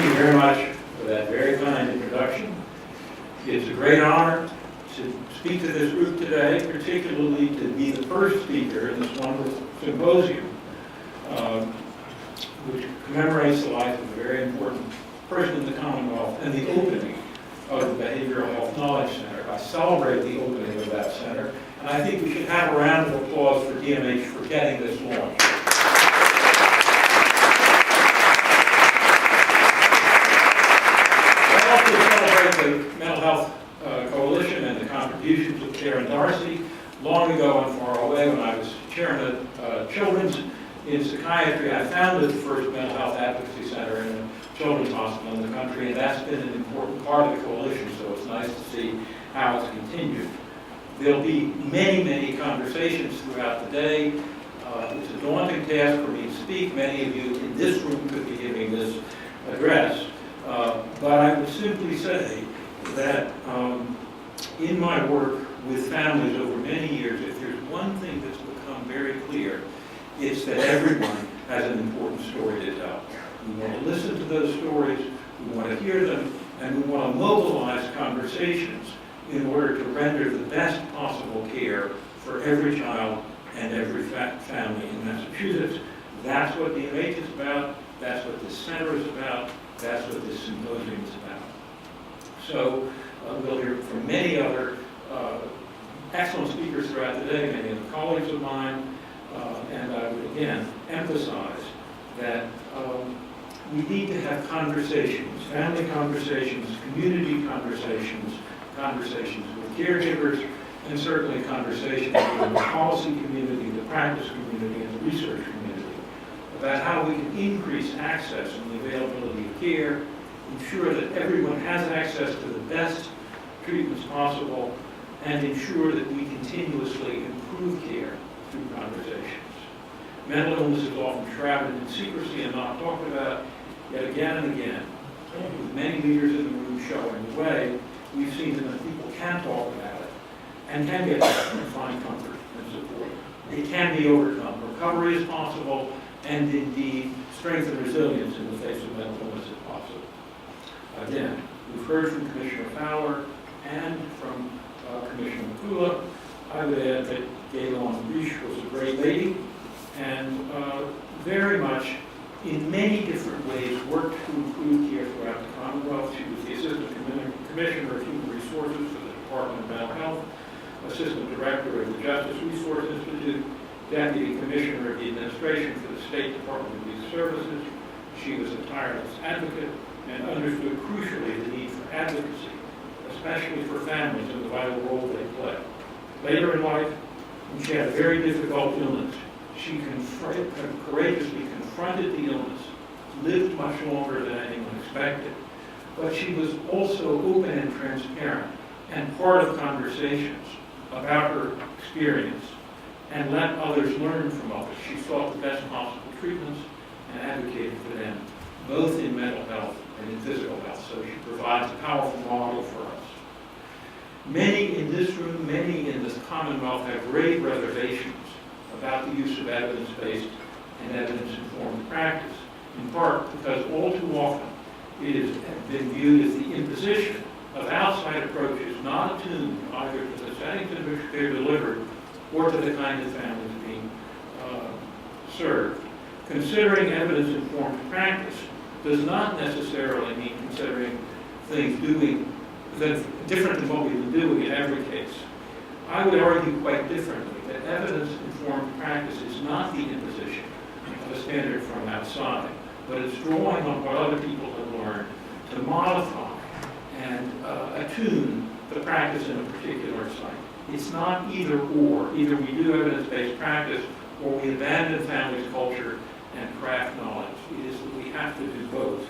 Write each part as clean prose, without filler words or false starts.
thank you very much for that very kind introduction. It's a great honor to speak to this group today, particularly to be the first speaker in this wonderful symposium, which commemorates the life of a very important person in the Commonwealth and the opening of the Behavioral Health Knowledge Center. I celebrate the opening of that center, and I think we should have a round of applause for DMH for getting this launched. I also celebrate the Mental Health Coalition and the contributions of Chair Darcy. Long ago and far away, when I was chairman of Children's in Psychiatry, I founded the first mental health advocacy center in a children's hospital in the country, and that's been an important part of the coalition, so it's nice to see how it's continued. There'll be many, many conversations throughout the day. It's a daunting task for me to speak. Many of you in this room could be giving this address, but I would simply say that in my work with families over many years, if there's one thing that's become very clear, it's that everyone has an important story to tell. We want to listen to those stories, we want to hear them, and we want to mobilize conversations in order to render the best possible care for every child and every family in Massachusetts. That's what DMH is about, that's what this center is about, that's what this symposium is about. So we'll hear from many other excellent speakers throughout the day, many of the colleagues of mine, and I would again emphasize that we need to have conversations, family conversations, community conversations, conversations with caregivers, and certainly conversations with the policy community, the practice community, and the research community about how we can increase access and the availability of care, ensure that everyone has access to the best treatments possible, and ensure that we continuously improve care through conversations. Mental illness is often shrouded in secrecy and not talked about, yet again and again. With many leaders in the room showing the way, we've seen that people can talk about it and can get better and find comfort and support. It can be overcome. Recovery is possible, and indeed, strength and resilience in the face of mental illness is possible. Again, we've heard from Commissioner Fowler and from Commissioner Kula. I would add that Gailanne Reeh was a great lady and very much, in many different ways, worked to improve care throughout the Commonwealth. She was the Assistant Commissioner of Human Resources for the Department of Mental Health, Assistant Director of the Justice Resource Institute, Deputy Commissioner of the Administration for the State Department of Youth Services. She was a tireless advocate and understood crucially the need for advocacy, especially for families and the vital role they play. Later in life, when she had a very difficult illness, she courageously confronted the illness, lived much longer than anyone expected, but she was also open and transparent and part of conversations about her experience and let others learn from others. She sought the best possible treatments and advocated for them, both in mental health and in physical health. So she provides a powerful model for us. Many in this room, many in this Commonwealth have grave reservations about the use of evidence-based and evidence-informed practice, in part because all too often it has been viewed as the imposition of outside approaches not attuned either to the settings in which they're delivered or to the kind of families being served. Considering evidence-informed practice does not necessarily mean considering things different than what we've been doing in every case. I would argue quite differently that evidence-informed practice is not the imposition of a standard from outside, but it's drawing on what other people have learned to modify and attune the practice in a particular site. It's not either or. Either we do evidence-based practice or we abandon families' culture and craft knowledge. It is that we have to do both.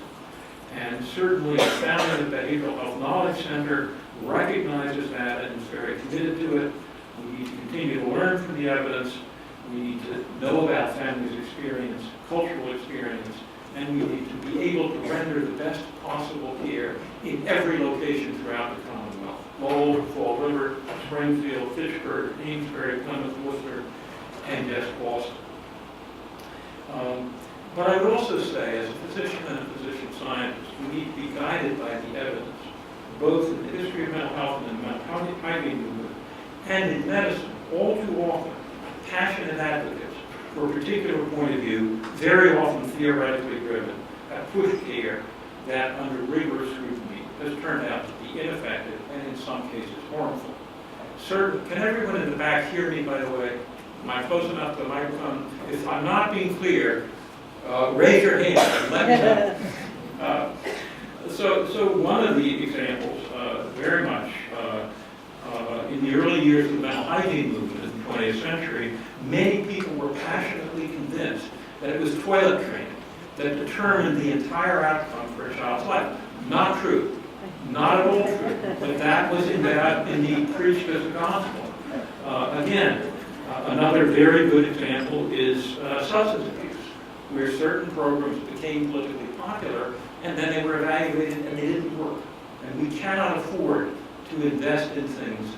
And certainly the founding of the Behavioral Health Knowledge Center recognizes that and is very committed to it. We need to continue to learn from the evidence. We need to know about families' experience, cultural experience, and we need to be able to render the best possible care in every location throughout the Commonwealth. Lowell, Fall River, Springfield, Fitchburg, Amesbury, Plymouth, Worcester, and yes, Boston. But I would also say, as a physician and a physician scientist, we need to be guided by the evidence, both in the history of mental health and in the mental hygiene movement, and in medicine. All too often, passionate advocates for a particular point of view, very often theoretically driven, have pushed care that, under rigorous scrutiny, has turned out to be ineffective and, in some cases, harmful. Sir, can everyone in the back hear me, by the way? Am I close enough to the microphone? If I'm not being clear, raise your hand and let me know. So one of the examples, very much in the early years of the mental hygiene movement in the 20th century, many people were passionately convinced that it was toilet training that determined the entire outcome for a child's life. Not true. Not at all true. But that was indeed preached as a gospel. Again, another very good example is substance abuse, where certain programs became politically popular and then they were evaluated and they didn't work. And we cannot afford to invest in things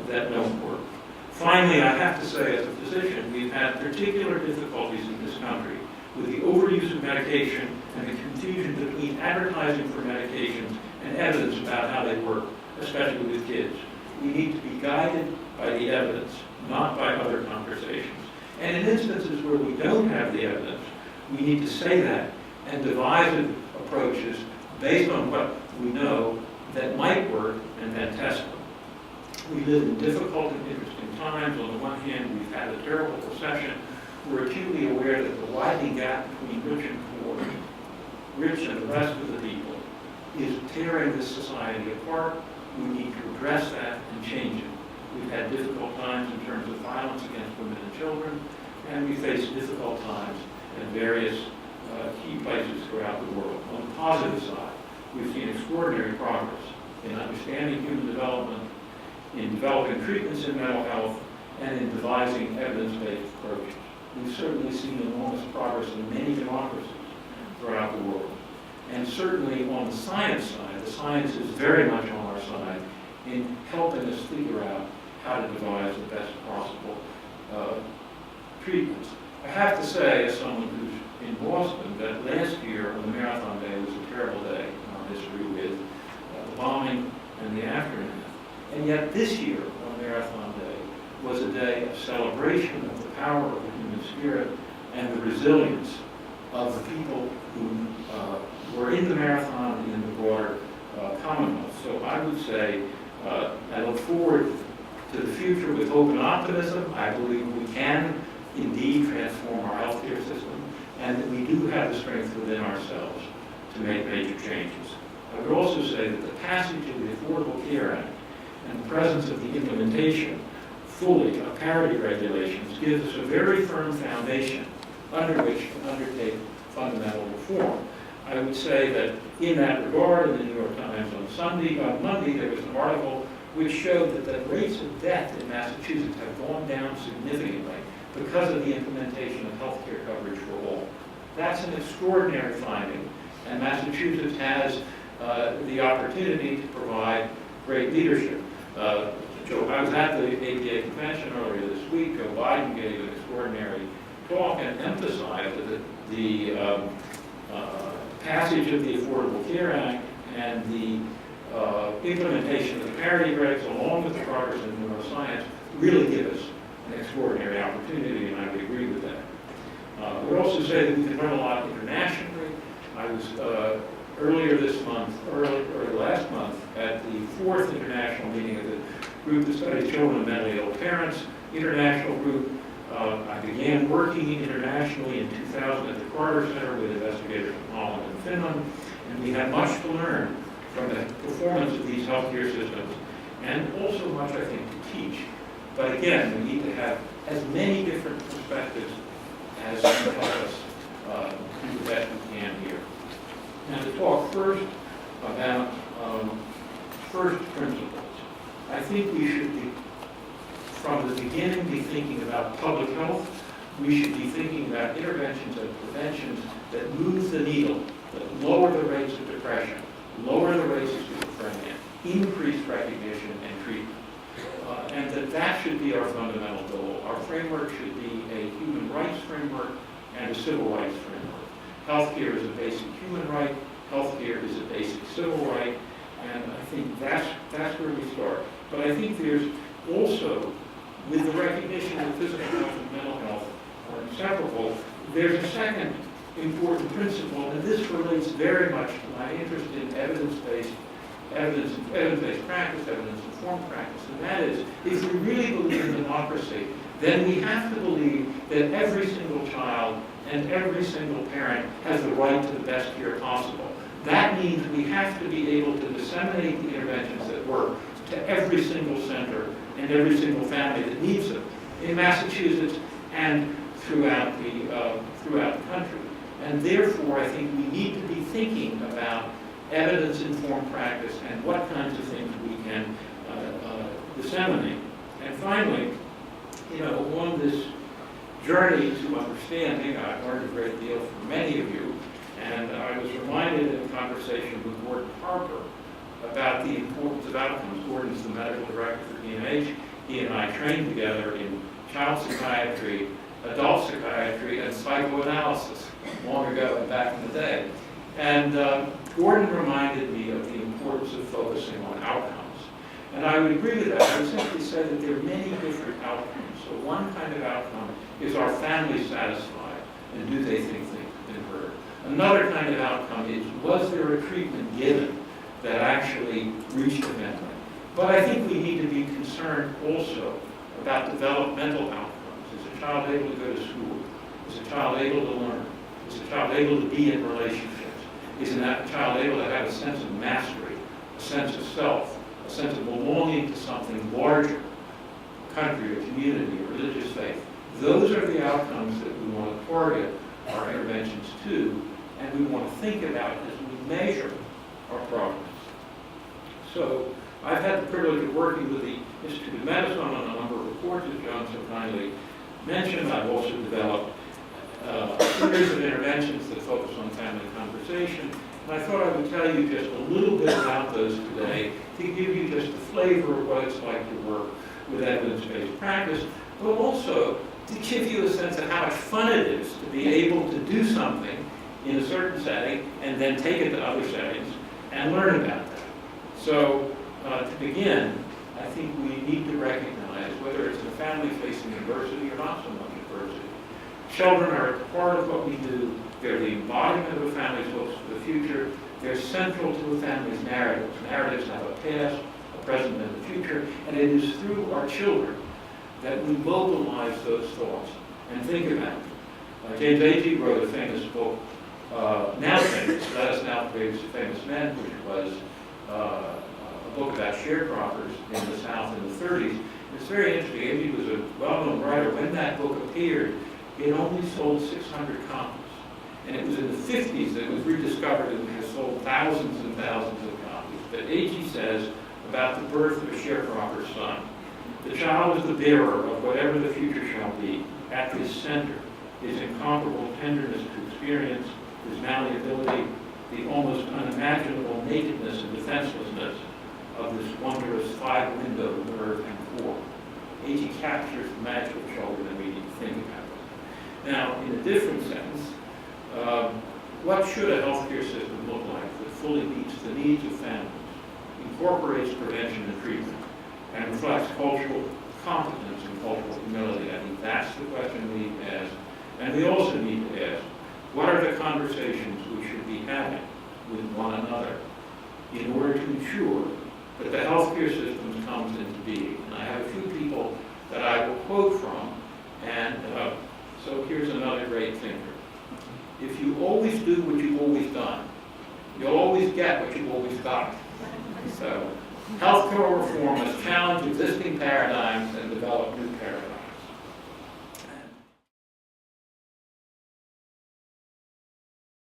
that don't work. Finally, I have to say, as a physician, we've had particular difficulties in this country with the overuse of medication and the confusion between advertising for medications and evidence about how they work, especially with kids. We need to be guided by the evidence, not by other conversations. And in instances where we don't have the evidence, we need to say that and devise approaches based on what we know that might work and then test them. We live in difficult and interesting times. On the one hand, we've had a terrible recession. We're acutely aware that the widening gap between rich and poor, rich and the rest of the people, is tearing this society apart. We need to address that and change it. We've had difficult times in terms of violence against women and children, and we face difficult times in various key places throughout the world. On the positive side, we've seen extraordinary progress in understanding human development, in developing treatments in mental health, and in devising evidence-based approaches. We've certainly seen enormous progress in many democracies throughout the world. And certainly on the science side, the science is very much on our side in helping us figure out how to devise the best possible treatments. I have to say, as someone who's in Boston, that last year on the Marathon Day was a terrible day in our history with the bombing and the aftermath. And yet this year on Marathon Day was a day of celebration of the power of the human spirit and the resilience of the people who were in the marathon and in the broader Commonwealth. So I would say I look forward to the future with hope and optimism. I believe we can indeed transform our healthcare system, and that we do have the strength within ourselves to make major changes. I would also say that the passage of the Affordable Care Act and the presence of the implementation fully of parity regulations gives us a very firm foundation under which to undertake fundamental reform. I would say that in that regard, in the New York Times on Monday, there was an article which showed that the rates of death in Massachusetts have gone down significantly because of the implementation of health care coverage for all. That's an extraordinary finding, and Massachusetts has the opportunity to provide great leadership. I was at the APA convention earlier this week. Joe Biden gave an extraordinary talk and emphasized that the passage of the Affordable Care Act and the implementation of the parity regs, along with the progress in neuroscience, really give us an extraordinary opportunity, and I would agree with that. I would also say that we can learn a lot internationally. I was earlier this month, or last month, at the 4th International Meeting of the Group that studies children and mentally ill parents, international group. I began working internationally in 2000 at the Carter Center with investigators from Holland and Finland, and we have much to learn from the performance of these healthcare systems, and also much, I think, to teach. But again, we need to have as many different perspectives as can help us do the best we can here. Now, to talk first about first principles. I think we should be, from the beginning, be thinking about public health. We should be thinking about interventions and preventions that move the needle, that lower the rates of depression, lower the rates of schizophrenia, increase recognition and treatment. And that should be our fundamental goal. Our framework should be a human rights framework and a civil rights framework. Healthcare is a basic human right. Healthcare is a basic civil right. And I think that's where we start. But I think there's also, with the recognition that physical health and mental health are inseparable, there's a second important principle, and this relates very much to my interest in evidence-based practice, evidence-informed practice, and that is, if we really believe in democracy, then we have to believe that every single child and every single parent has the right to the best care possible. That means we have to be able to disseminate the interventions that work to every single center and every single family that needs them in Massachusetts and throughout the country. And therefore, I think we need to be thinking about evidence-informed practice and what kinds of things we can disseminate. And finally, on this journey to understanding, I've learned a great deal from many of you, and I was reminded in a conversation with Gordon Harper about the importance of outcomes. Gordon's the medical director for CBH. He and I trained together in child psychiatry, adult psychiatry, and psychoanalysis long ago and back in the day. And Gordon reminded me of the importance of focusing on outcomes. And I would agree with that. I would simply say that there are many different outcomes. So one kind of outcome is, are families satisfied, and do they think they've been heard? Another kind of outcome is, was there a treatment given that actually reached the family? But I think we need to be concerned also about developmental outcomes. Is a child able to go to school? Is a child able to learn? Is a child able to be in relationships? Is a child able to have a sense of mastery, a sense of self, a sense of belonging to something larger, country or community or religious faith? Those are the outcomes that we want to target our interventions to, and we want to think about as we measure our progress. So I've had the privilege of working with the Institute of Medicine on a number of reports, as John so kindly mentioned. I've also developed a series of interventions that focus on family conversation. And I thought I would tell you just a little bit about those today to give you just a flavor of what it's like to work with evidence-based practice, but also to give you a sense of how much fun it is to be able to do something in a certain setting and then take it to other settings and learn about that. So to begin, I think we need to recognize, whether it's a family facing adversity or not so much adversity, children are at the heart of what we do. They're the embodiment of a family's hopes for the future. They're central to a family's narratives. Narratives have a past, a present, and a future, and it is through our children that we mobilize those thoughts and think about them. James Agee wrote a famous book, now famous, Let Us Now Praise Famous Men, which was a book about sharecroppers in the South in the 30s. It's very interesting. Agee was a well-known writer. When that book appeared, it only sold 600 copies. And it was in the 50s that it was rediscovered and has sold thousands and thousands of copies. But Agee says about the birth of a sharecropper's son, the child is the bearer of whatever the future shall be. At his center, his incomparable tenderness to experience, his malleability, the almost unimaginable nakedness and defenselessness of this wondrous five-windowed nerve and core. Agee captures the magic of children, and we need to think about it. Now, in a different sense, what should a healthcare system look like that fully meets the needs of families, incorporates prevention and treatment, and reflects cultural competence and cultural humility? I think that's the question we need to ask. And we also need to ask, what are the conversations we should be having with one another in order to ensure that the healthcare system comes into being? And I have a few people that I will quote from, and so here's another great thinker. If you always do what you've always done, you'll always get what you've always got. So healthcare reform must challenge existing paradigms and develop new